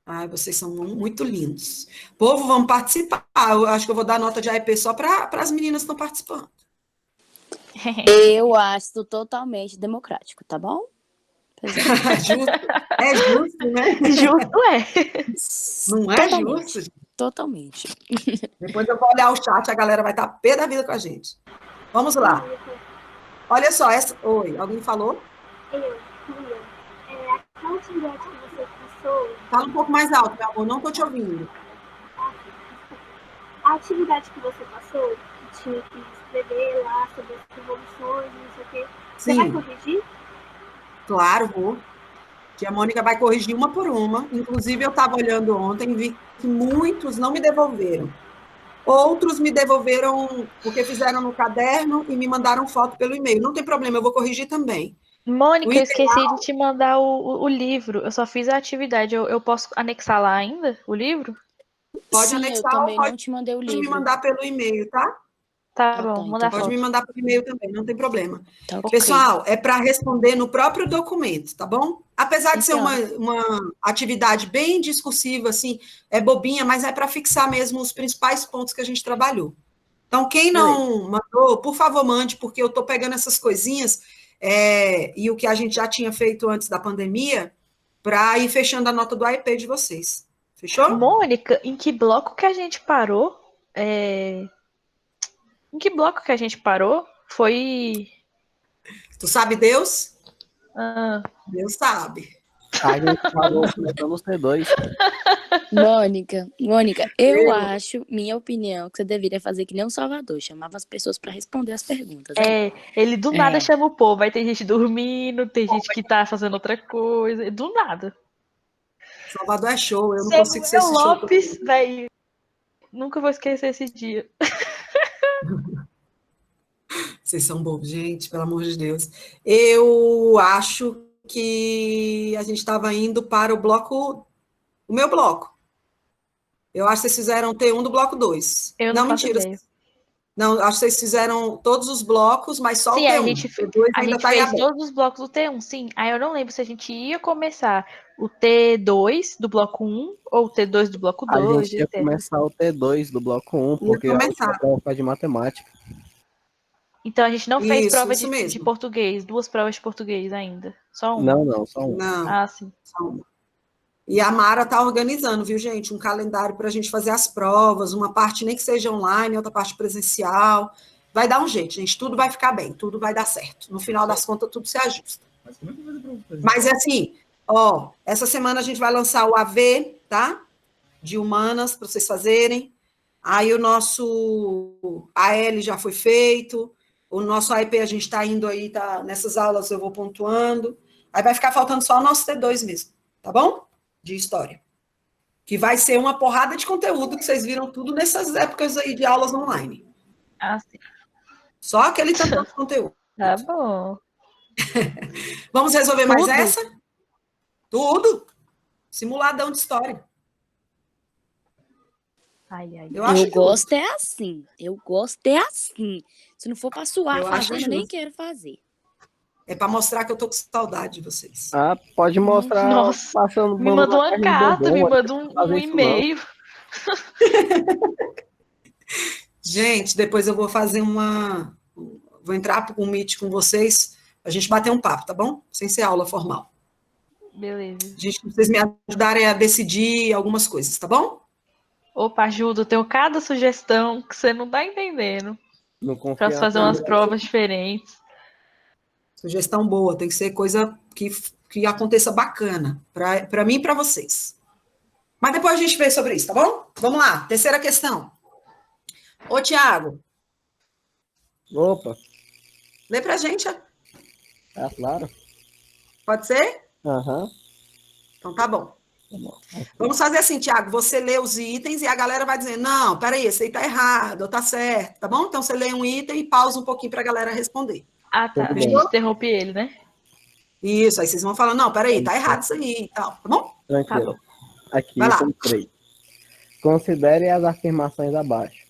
A: Ai, vocês são muito lindos. Povo, vamos participar. Eu acho que eu vou dar nota de AEP só para as meninas que estão participando.
B: Eu acho totalmente democrático, tá bom?
A: É justo, né?
D: Justo é.
A: Não é
B: Totalmente.
A: justo?
B: Totalmente.
A: Depois eu vou olhar o chat, a galera vai estar pé da vida com a gente. Vamos lá. Olha só, Oi, alguém falou?
E: Aquela atividade que você passou.
A: Fala um pouco mais alto, meu amor, não estou te ouvindo.
E: A atividade que você passou, que tinha que escrever lá sobre as revoluções, não sei o quê, você vai corrigir?
A: Claro, vou. Que a Mônica vai corrigir uma por uma. Inclusive, eu estava olhando ontem e vi que muitos não me devolveram. Outros me devolveram porque fizeram no caderno e me mandaram foto pelo e-mail. Não tem problema, eu vou corrigir também.
D: Mônica, eu esqueci de te mandar o livro. Eu só fiz a atividade. Eu posso anexar lá ainda o livro?
A: Pode
B: Sim,
A: anexar,
B: eu também
A: pode
B: não te mandei o livro.
A: me mandar pelo e-mail, tá?
D: Tá
B: Ah,
D: bom,
B: tá,
D: manda
B: então
D: foto.
A: Pode me mandar por e-mail também, não tem problema.
B: Tá ok.
A: Pessoal, é para responder no próprio documento, tá bom? Apesar de ser uma atividade bem discursiva, assim, é bobinha, mas é para fixar mesmo os principais pontos que a gente trabalhou. Então, quem não mandou, por favor, mande, porque eu estou pegando essas coisinhas e o que a gente já tinha feito antes da pandemia para ir fechando a nota do AIP de vocês. Fechou?
D: Mônica, em que bloco que a gente parou? Em que bloco que a gente parou? Foi.
A: Tu sabe Deus?
D: Ah,
A: Deus sabe.
C: A gente falou questão no C2.
B: Mônica, eu acho, minha opinião, que você deveria fazer que nem o Salvador, chamava as pessoas pra responder as perguntas.
D: ele do nada chama o povo. Aí tem gente dormindo, tem gente que tá fazendo outra coisa. Do nada.
A: Salvador é show, eu não consigo ser esse show.
D: Lopes, velho. Nunca vou esquecer esse dia.
A: Vocês são bobos, gente, pelo amor de Deus. Eu acho que a gente estava indo para o meu bloco. Eu acho que vocês fizeram T1 do bloco 2.
D: Eu não faço
A: mentira.
D: ideia.
A: Não, acho que vocês fizeram todos os blocos, mas só o T1.
D: A gente fez todos os blocos do T1, sim. Aí eu não lembro se a gente ia começar o T2 do bloco 1 ou o T2 do bloco 2.
C: A gente ia começar o T2 do bloco 1, porque a gente ia prova de matemática.
D: Então a gente não fez prova
A: isso
D: de português, 2 provas de português ainda. Só uma.
C: Não, só uma.
A: Não.
D: Ah, sim.
A: Só uma. E a Mara está organizando, viu, gente? Um calendário para a gente fazer as provas, uma parte nem que seja online, outra parte presencial. Vai dar um jeito, gente. Tudo vai ficar bem, tudo vai dar certo. No final das contas, tudo se ajusta. Mas é assim, essa semana a gente vai lançar o AV, tá? De humanas, para vocês fazerem. Aí o nosso AL já foi feito. O nosso AIP a gente está indo aí, tá? Nessas aulas eu vou pontuando. Aí vai ficar faltando só o nosso T2 mesmo, tá bom? De história. Que vai ser uma porrada de conteúdo que vocês viram tudo nessas épocas aí de aulas online.
D: Ah, sim.
A: Só aquele tanto de conteúdo.
D: Tá bom.
A: Vamos resolver mais essa? Tudo. Simuladão de história.
B: Eu gosto é assim. Se não for pra suar fazendo, eu nem quero fazer.
A: É pra mostrar que eu tô com saudade de vocês.
C: Ah, pode mostrar.
D: Nossa,
C: passando
D: me manda uma carta, me manda um e-mail.
A: Gente, depois eu vou fazer vou entrar para um meet com vocês, a gente bater um papo, tá bom? Sem ser aula formal.
D: Beleza.
A: Vocês me ajudarem a decidir algumas coisas, tá bom?
D: Opa, ajuda, eu tenho cada sugestão que você não tá entendendo. Pra fazer umas provas diferentes.
A: Sugestão boa, tem que ser coisa que aconteça bacana, para mim e para vocês. Mas depois a gente vê sobre isso, tá bom? Vamos lá, terceira questão. Ô, Tiago.
C: Opa.
A: Lê pra gente.
C: Ah, claro.
A: Pode ser?
C: Aham.
A: Então tá bom. Vamos fazer assim, Tiago, você lê os itens e a galera vai dizer, não, peraí, esse aí tá errado, ou tá certo, tá bom? Então você lê um item e pausa um pouquinho pra galera responder.
D: Ah, tá. A gente interrompe ele, né?
A: Isso, aí vocês vão falar, não, peraí, tá errado isso aí e tal, tá bom?
C: Tranquilo.
A: Tá bom.
C: Aqui, item 3. Considere as afirmações abaixo.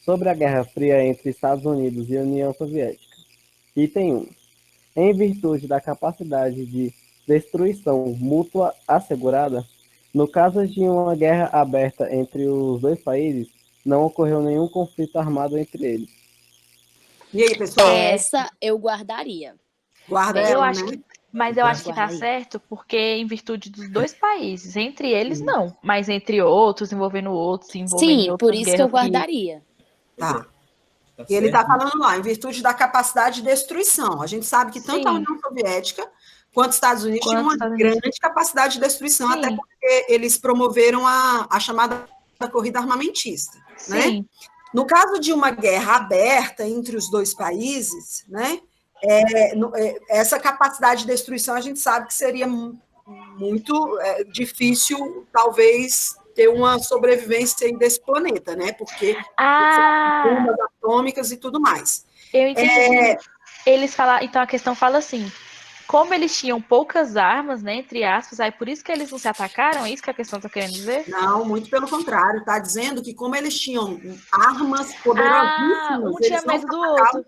C: Sobre a Guerra Fria entre Estados Unidos e União Soviética. Item 1. Em virtude da capacidade de destruição mútua assegurada, no caso de uma guerra aberta entre os dois países, não ocorreu nenhum conflito armado entre eles.
A: E aí, pessoal?
B: Essa eu guardaria.
A: Guarda ela, né?
D: Mas eu acho que tá certo, porque em virtude dos dois países, entre eles não, mas entre outros, envolvendo outros, envolvendo
B: Sim, por isso que eu guardaria.
A: Tá. E ele tá falando lá, em virtude da capacidade de destruição. A gente sabe que tanto a União Soviética quanto os Estados Unidos tinham uma grande capacidade de destruição, até porque eles promoveram a chamada corrida armamentista, né? No caso de uma guerra aberta entre os dois países, né? Essa capacidade de destruição a gente sabe que seria muito difícil, talvez, ter uma sobrevivência aí desse planeta, né? Porque bombas atômicas e tudo mais.
D: Eu entendi. Eles falam, então a questão fala assim, como eles tinham poucas armas, né, entre aspas, aí por isso que eles não se atacaram, é isso que a questão está querendo dizer?
A: Não, muito pelo contrário, está dizendo que como eles tinham armas poderosíssimas,
D: um tinha medo do outro.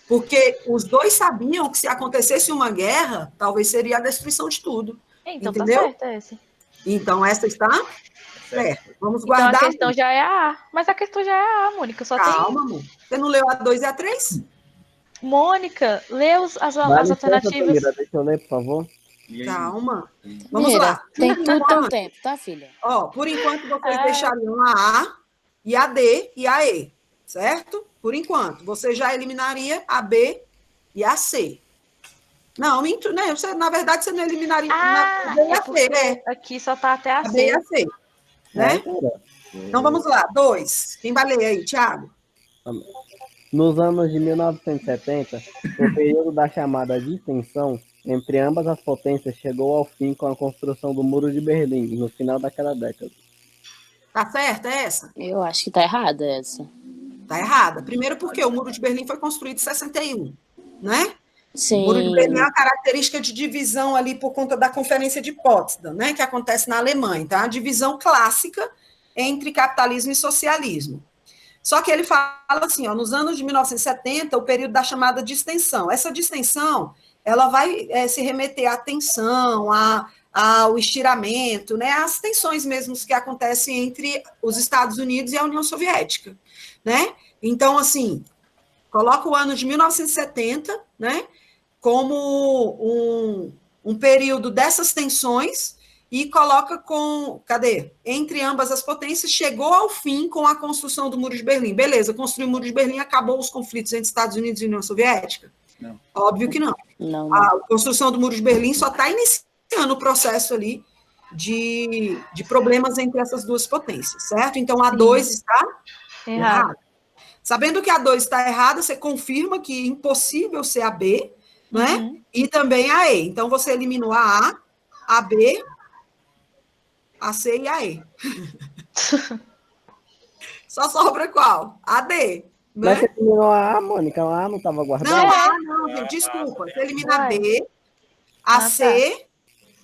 A: Porque os dois sabiam que se acontecesse uma guerra, talvez seria a destruição de tudo.
D: Então
A: entendeu?
D: Tá certo esse.
A: Então essa está certa. Vamos guardar.
D: Então a questão já é a A. Mas a questão já é a A, Mônica.
A: Calma, amor. Você não leu a 2 e a 3?
D: Mônica, lê as alternativas.
C: Deixa eu ler, por favor.
A: Calma. Vamos lá.
B: Tem tudo teu tempo, tá, filha?
A: Ó, por enquanto vocês deixariam a A e a D e a E, certo? Por enquanto. Você já eliminaria a B e a C. Não, minto, né? Na verdade, você não eliminaria a B e a C, né?
D: Aqui só tá até a C.
A: B e a C, né? Então vamos lá. 2. Quem vai ler aí, Thiago?
C: Nos anos de 1970, o período da chamada distensão entre ambas as potências chegou ao fim com a construção do Muro de Berlim, no final daquela década.
A: Tá certa essa?
B: Eu acho que tá errada essa.
A: Tá errada. Primeiro porque o Muro de Berlim foi construído em 61, né?
B: Sim.
A: O Muro de Berlim é uma característica de divisão ali por conta da Conferência de Potsdam, né? Que acontece na Alemanha. Então, é uma divisão clássica entre capitalismo e socialismo. Só que ele fala assim, ó, nos anos de 1970, o período da chamada distensão. Essa distensão, ela vai se remeter à tensão, ao estiramento, né, às tensões mesmo que acontecem entre os Estados Unidos e a União Soviética, né? Então, assim, coloca o ano de 1970, né, como um período dessas tensões e coloca entre ambas as potências, chegou ao fim com a construção do Muro de Berlim. Beleza, construiu o Muro de Berlim, acabou os conflitos entre Estados Unidos e União Soviética? Não. Óbvio que não.
B: Não.
A: A construção do Muro de Berlim só está iniciando o processo ali de problemas entre essas duas potências, certo? Então, a 2 está errada. Sabendo que a 2 está errada, você confirma que é impossível ser a B, né? E também a E. Então, você eliminou a B, a C e a E. Só sobra qual? A D.
C: Mas você eliminou a A, Mônica? A A não estava guardada?
A: Não, A não, gente. Desculpa. Você elimina a B, a C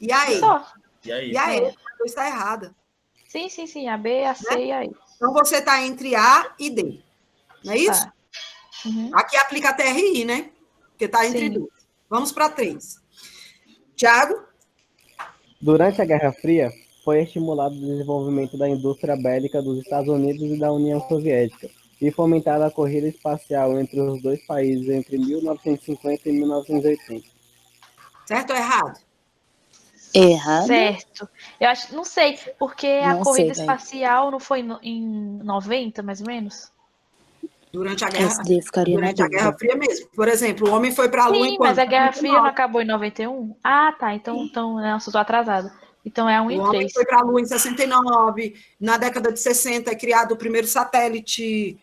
A: e a E.
D: Só.
A: E a E. A 2 está errada.
D: Sim. A B, a C e a E.
A: Então, você está entre A e D. Não é isso?
D: Tá. Uhum.
A: Aqui aplica a TRI, né? Porque está entre
D: Sim.
A: duas. Vamos para 3. Tiago?
C: Durante a Guerra Fria, foi estimulado o desenvolvimento da indústria bélica dos Estados Unidos e da União Soviética, e fomentada a corrida espacial entre os dois países entre 1950 e 1980.
A: Certo ou errado?
B: Errado?
D: Certo. Eu acho, não sei, porque a
B: Não
D: corrida
B: sei, velho.
D: espacial não foi em 90, mais ou menos?
A: Durante a Guerra,
B: Esse daí eu ficaria na
A: durante a Guerra
B: dúvida.
A: Fria mesmo. Por exemplo, o homem foi para a Lua em
D: Sim, mas
A: quando?
D: a Guerra Fria não
A: 69.
D: acabou em 91? Ah, tá. Então nossa, eu tô atrasada. Então é 1
A: O
D: em
A: homem
D: 3.
A: foi para a Lua em 69. Na década de 60 é criado o primeiro satélite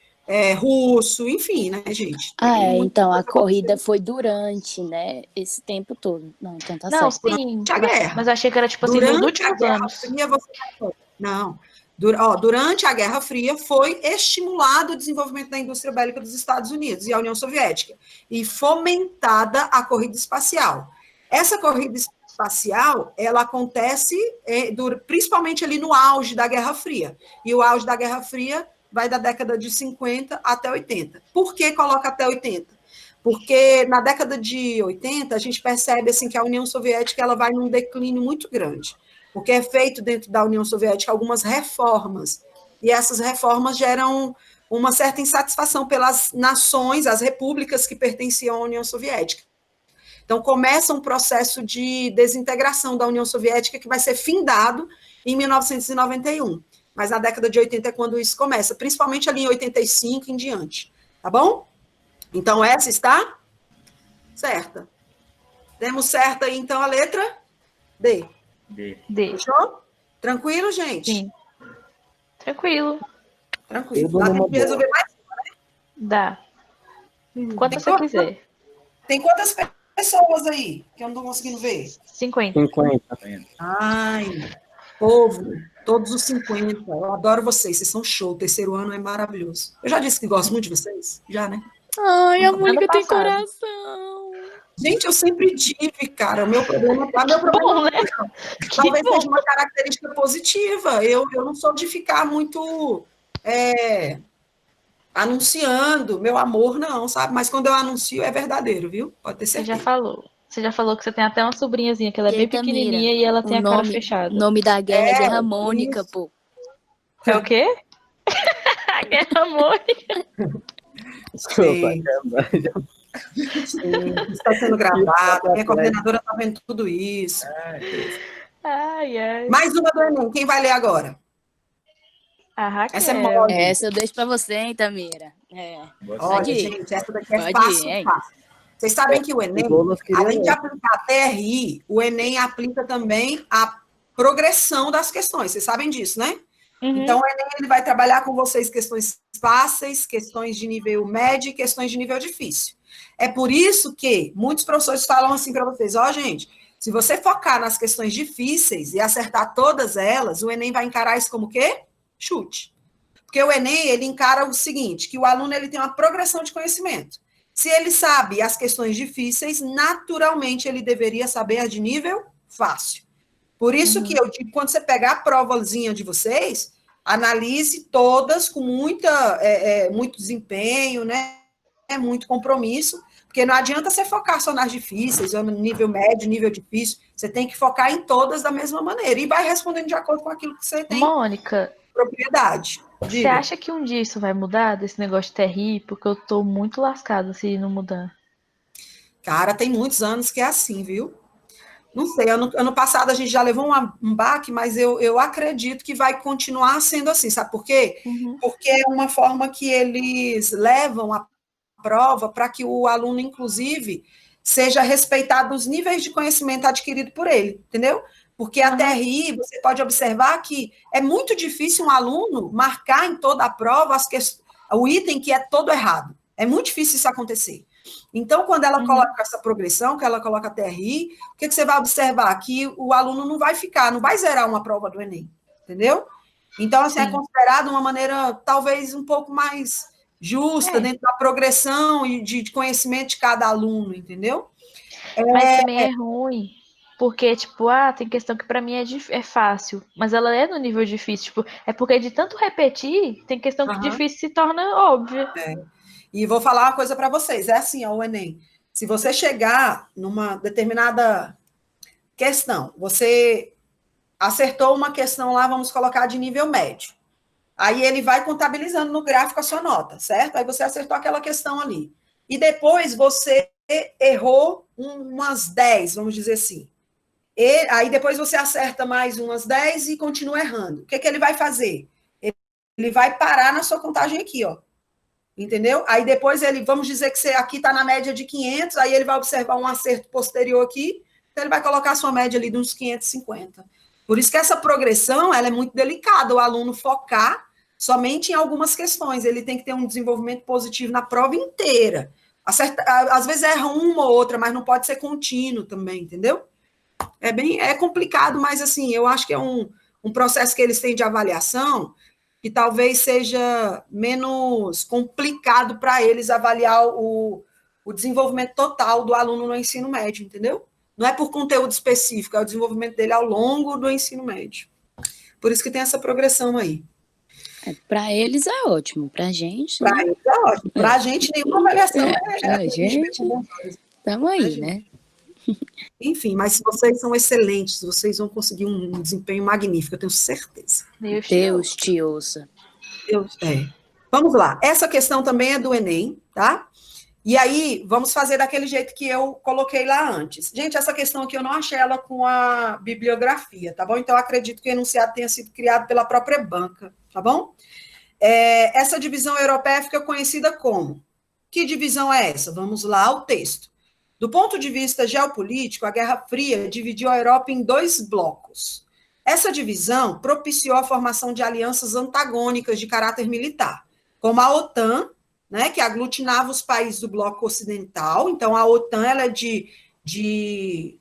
A: russo. Enfim, né, gente?
B: Ah,
A: Tem
B: é,
A: muita
B: então a
A: coisa
B: corrida
A: acontecendo
B: foi durante, né, esse tempo todo. Não, então tá
D: Não,
B: certo.
D: sim,
A: durante a guerra.
D: mas eu achei que era tipo assim, nos
A: Durante a
D: últimos
A: Guerra
D: anos.
A: Fria, você não. Durante a Guerra Fria, foi estimulado o desenvolvimento da indústria bélica dos Estados Unidos e a União Soviética, e fomentada a corrida espacial. Essa corrida espacial, ela acontece principalmente ali no auge da Guerra Fria. E o auge da Guerra Fria vai da década de 50 até 80. Por que coloca até 80? Porque na década de 80, a gente percebe assim, que a União Soviética ela vai num declínio muito grande, porque é feito dentro da União Soviética algumas reformas, e essas reformas geram uma certa insatisfação pelas nações, as repúblicas que pertenciam à União Soviética. Então, começa um processo de desintegração da União Soviética que vai ser findado em 1991. Mas na década de 80 é quando isso começa, principalmente ali em 85 em diante. Tá bom? Então, essa está certa. Temos certa aí, então, a letra D.
D: D.
A: Fechou? Tranquilo, gente?
D: Sim. Tranquilo.
A: Tranquilo.
C: Tudo
A: Dá
C: numa
A: tempo de resolver mais?
D: Dá. Quanto você quiser.
A: Tem quantas pessoas aí que eu não estou conseguindo ver?
D: 50.
C: 50.
A: Ai, povo, todos os 50. Eu adoro vocês são show. O terceiro ano é maravilhoso. Eu já disse que gosto muito de vocês? Já, né?
B: Ai, a
D: Ano
B: Mônica tem
D: passado.
B: coração.
A: Gente, eu sempre tive, cara. O meu problema
D: Bom, né?
A: talvez
D: Que bom.
A: seja uma característica positiva. Eu não sou de ficar muito anunciando meu amor, não, sabe? Mas quando eu anuncio, é verdadeiro, viu? Pode ter
D: Você já
A: certeza.
D: falou. Você já falou que você tem até uma sobrinhazinha, que ela é
B: E
D: bem
B: aí, Tamira,
D: pequenininha e ela tem a cara
B: o
D: fechada.
B: nome da guerra é Guerra Mônica,
A: isso.
B: pô.
D: É o quê? A Guerra Mônica.
A: Sim, está sendo gravado. Minha coordenadora está vendo tudo isso.
D: Ai, ai.
A: Mais uma do Enem. Quem vai ler agora?
D: A Raquel.
A: Essa é mole.
B: Essa eu deixo pra você, hein, Tamira.
A: Olha,
B: Pode ir.
A: gente, essa daqui é
B: Pode
A: fácil,
B: ir, hein?
A: fácil. Vocês sabem que o Enem,
C: Boulos queria
A: além de
C: ler.
A: aplicar a TRI, o Enem aplica também a progressão das questões. Vocês sabem disso, né?
D: Uhum.
A: Então, o Enem ele vai trabalhar com vocês questões fáceis, questões de nível médio e questões de nível difícil. É por isso que muitos professores falam assim para vocês, ó, gente, se você focar nas questões difíceis e acertar todas elas, o Enem vai encarar isso como o quê? Chute. Porque o Enem, ele encara o seguinte, que o aluno ele tem uma progressão de conhecimento. Se ele sabe as questões difíceis, naturalmente ele deveria saber as de nível fácil. Por isso que eu digo, quando você pegar a provazinha de vocês, analise todas com muito desempenho, né? Muito compromisso, porque não adianta você focar só nas difíceis, ou no nível médio, nível difícil, você tem que focar em todas da mesma maneira, e vai respondendo de acordo com aquilo que você tem
D: Mônica,
A: propriedade.
D: você
A: Diga.
D: acha que um dia isso vai mudar, desse negócio de TRI? Porque eu tô muito lascada se não mudar.
A: Cara, tem muitos anos que é assim, viu? Não sei, ano passado a gente já levou um baque, mas eu acredito que vai continuar sendo assim, sabe por quê? Porque é uma forma que eles levam a prova para que o aluno, inclusive, seja respeitado os níveis de conhecimento adquirido por ele, entendeu? Porque a TRI, você pode observar que é muito difícil um aluno marcar em toda a prova o item que é todo errado. É muito difícil isso acontecer. Então, quando ela coloca essa progressão, que ela coloca a TRI, o que você vai observar? Que o aluno não vai zerar uma prova do Enem, entendeu? Então, assim, é considerado uma maneira, talvez, um pouco mais justa, dentro da progressão e de conhecimento de cada aluno, entendeu?
D: Mas também é ruim, porque, tipo, tem questão que pra mim é fácil, mas ela é no nível difícil, tipo, é porque de tanto repetir, tem questão que difícil se torna óbvia.
A: E vou falar uma coisa para vocês, é assim, ó, o Enem, se você chegar numa determinada questão, você acertou uma questão lá, vamos colocar de nível médio, aí ele vai contabilizando no gráfico a sua nota, certo? Aí você acertou aquela questão ali, e depois você errou umas 10, vamos dizer assim. Aí depois você acerta mais umas 10 e continua errando. O que ele vai fazer? Ele vai parar na sua contagem aqui, ó. Entendeu? Aí depois vamos dizer que você aqui está na média de 500, aí ele vai observar um acerto posterior aqui, então ele vai colocar a sua média ali de uns 550. Por isso que essa progressão, ela é muito delicada, o aluno focar somente em algumas questões, ele tem que ter um desenvolvimento positivo na prova inteira. Às vezes erra uma ou outra, mas não pode ser contínuo também, entendeu? É complicado, mas assim, eu acho que é um processo que eles têm de avaliação que talvez seja menos complicado para eles avaliar o desenvolvimento total do aluno no ensino médio, entendeu? Não é por conteúdo específico, é o desenvolvimento dele ao longo do ensino médio. Por isso que tem essa progressão aí.
B: Para eles é ótimo, para a gente.
A: Para eles é ótimo. Para a gente, nenhuma avaliação
B: a gente. Estamos aí, né?
A: Enfim, mas vocês são excelentes, vocês vão conseguir um desempenho magnífico, eu tenho certeza.
B: Deus te ouça.
A: Vamos lá, essa questão também é do Enem, tá? E aí, vamos fazer daquele jeito que eu coloquei lá antes. Gente, essa questão aqui eu não achei ela com a bibliografia, tá bom? Então, eu acredito que o enunciado tenha sido criado pela própria banca, tá bom? Essa divisão europeia fica conhecida como? Que divisão é essa? Vamos lá ao texto. Do ponto de vista geopolítico, a Guerra Fria dividiu a Europa em 2 blocos. Essa divisão propiciou a formação de alianças antagônicas de caráter militar, como a OTAN, né, que aglutinava os países do bloco ocidental. Então, a OTAN ela é de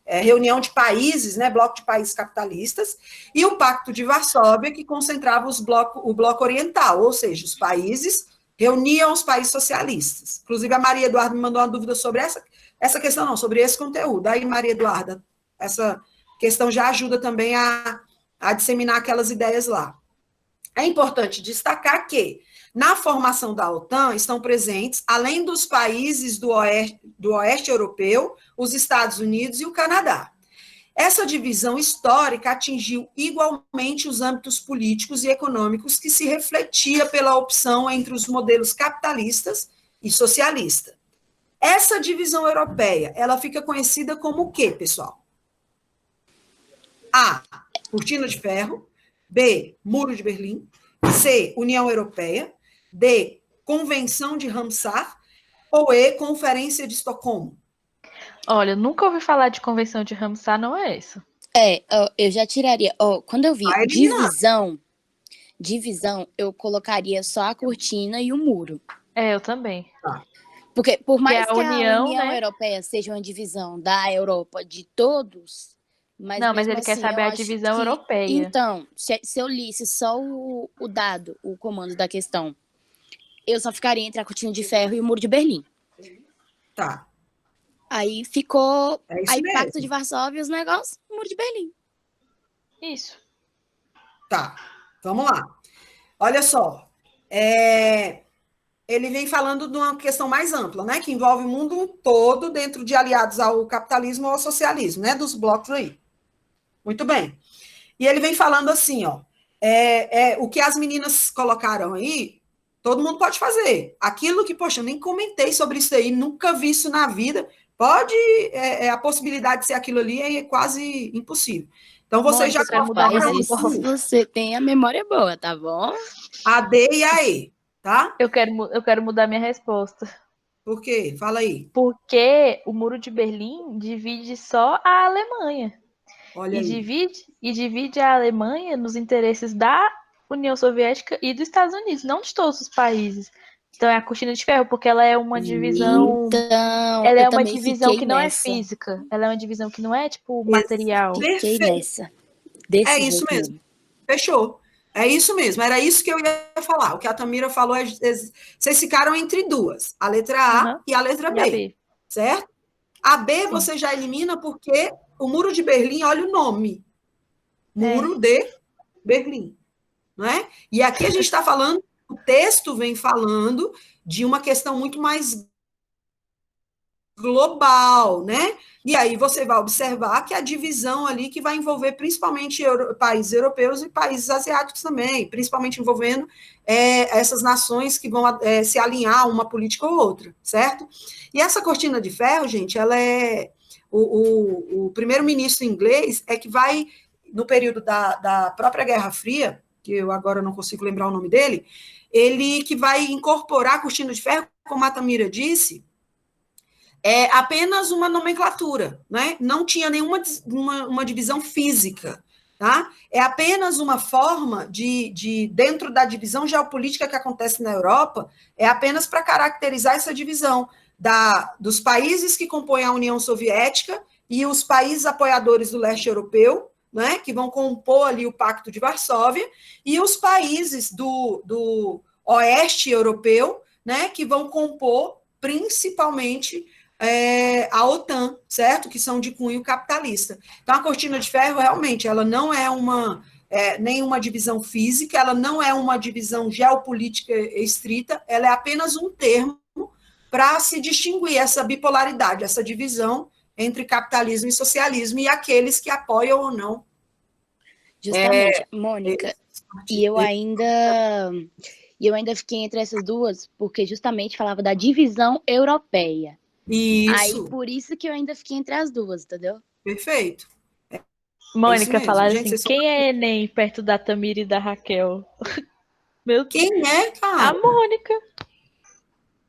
A: reunião de países, né, bloco de países capitalistas, e o Pacto de Varsóvia, que concentrava o bloco oriental, ou seja, os países reuniam os países socialistas. Inclusive, a Maria Eduarda me mandou uma dúvida sobre essa questão, não, sobre esse conteúdo. Aí, Maria Eduarda, essa questão já ajuda também a disseminar aquelas ideias lá. É importante destacar que, na formação da OTAN, estão presentes, além dos países do oeste europeu, os Estados Unidos e o Canadá. Essa divisão histórica atingiu igualmente os âmbitos políticos e econômicos que se refletia pela opção entre os modelos capitalistas e socialista. Essa divisão europeia, ela fica conhecida como o quê, pessoal? A, cortina de ferro. B, Muro de Berlim. C, União Europeia. D, Convenção de Ramsar. Ou E, Conferência de Estocolmo.
D: Olha, nunca ouvi falar de Convenção de Ramsar, não é isso?
B: Eu já tiraria. Quando eu vi divisão, eu colocaria só a cortina e o muro.
D: Eu também.
B: Porque por mais que a União
D: né?
B: Europeia seja uma divisão da Europa de todos,
D: mas ele quer saber a divisão europeia.
B: Então, se eu lisse só o dado, o comando da questão, eu só ficaria entre a cortina de ferro e o muro de Berlim.
A: Tá.
B: Aí ficou
A: mesmo.
B: Pacto de Varsóvia, os negócios, muro de Berlim.
D: Isso.
A: Tá, vamos lá. Olha só, ele vem falando de uma questão mais ampla, né, que envolve o mundo todo dentro de aliados ao capitalismo ou ao socialismo, né, dos blocos aí. Muito bem. E ele vem falando assim, ó, o que as meninas colocaram aí, todo mundo pode fazer. Aquilo que, poxa, eu nem comentei sobre isso aí, nunca vi isso na vida, a possibilidade de ser aquilo ali é quase impossível. Então, você já
B: colocaram isso. Você tem a memória boa, tá bom?
A: A D e a E, tá?
D: Eu quero mudar minha resposta.
A: Por quê? Fala aí.
D: Porque o Muro de Berlim divide só a Alemanha.
A: Olha aí.
D: Divide a Alemanha nos interesses da União Soviética e dos Estados Unidos, não de todos os países. Então é a cortina de ferro, porque ela é uma divisão.
B: Então,
D: ela é uma divisão que não é física. Ela é uma divisão que não é, tipo, material.
B: Fiquei nessa.
A: É isso mesmo. Fechou. É isso mesmo. Era isso que eu ia falar. O que a Tamira falou vocês ficaram entre duas: a letra A e a letra B. Certo? A B você já elimina porque o Muro de Berlim, olha o nome. Muro de Berlim. Não é? E aqui a gente está falando, o texto vem falando de uma questão muito mais global, né? E aí você vai observar que a divisão ali que vai envolver principalmente países europeus e países asiáticos também, principalmente envolvendo essas nações que vão se alinhar a uma política ou outra, certo? E essa cortina de ferro, gente, ela é o primeiro-ministro inglês é que vai, no período da própria Guerra Fria, que eu agora não consigo lembrar o nome dele, ele que vai incorporar a cortina de ferro, como a Tamira disse, é apenas uma nomenclatura, né? Não tinha nenhuma uma divisão física, tá? É apenas uma forma dentro da divisão geopolítica que acontece na Europa, é apenas para caracterizar essa divisão dos países que compõem a União Soviética e os países apoiadores do leste europeu, né, que vão compor ali o Pacto de Varsóvia, e os países do oeste europeu, né, que vão compor principalmente a OTAN, certo? Que são de cunho capitalista. Então, a cortina de ferro, realmente, ela não é nenhuma divisão física, ela não é uma divisão geopolítica estrita, ela é apenas um termo para se distinguir essa bipolaridade, essa divisão entre capitalismo e socialismo, e aqueles que apoiam ou não.
B: Justamente, Mônica, e eu ainda fiquei entre essas duas, porque justamente falava da divisão europeia.
A: Isso.
B: Aí, por isso que eu ainda fiquei entre as duas, entendeu?
A: Perfeito.
D: Mônica, falaram assim, quem é Enem perto da Tamira e da Raquel?
A: Quem é, cara?
D: A Mônica.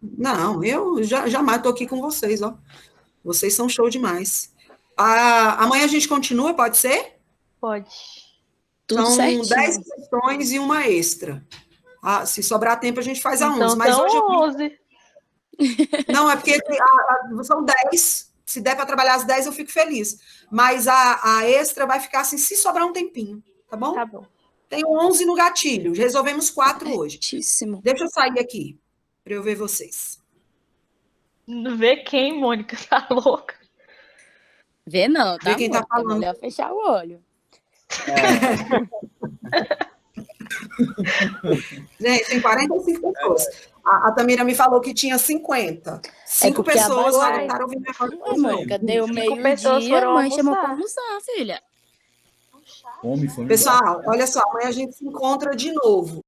A: Não, eu jamais estou aqui com vocês, ó. Vocês são show demais. Amanhã a gente continua, pode ser?
D: Pode.
B: Tudo
A: São
B: certinho.
A: 10 questões e uma extra. Se sobrar tempo, a gente faz a 11.
D: Então,
A: Mas hoje
D: 11.
A: Não, é porque são 10. Se der para trabalhar as 10, eu fico feliz. Mas a extra vai ficar assim, se sobrar um tempinho, tá bom?
D: Tá bom.
A: Tem 11 no gatilho. Resolvemos 4 hoje.
B: Certíssimo.
A: Deixa eu sair aqui, para eu ver vocês.
D: Vê quem, Mônica? Tá louca?
B: Vê não, tá?
A: Vê quem tá falando.
B: É melhor fechar o olho.
A: Gente, tem 45 pessoas. A Tamira me falou que tinha 50. 5 pessoas não aguentaram ouvir minha voz.
B: Mônica, deu
D: pessoas
B: meio-dia,
D: foram
B: mãe chamou pra
D: almoçar.
B: almoçar, filha.
F: Fome,
A: Pessoal, olha só, amanhã a gente se encontra de novo.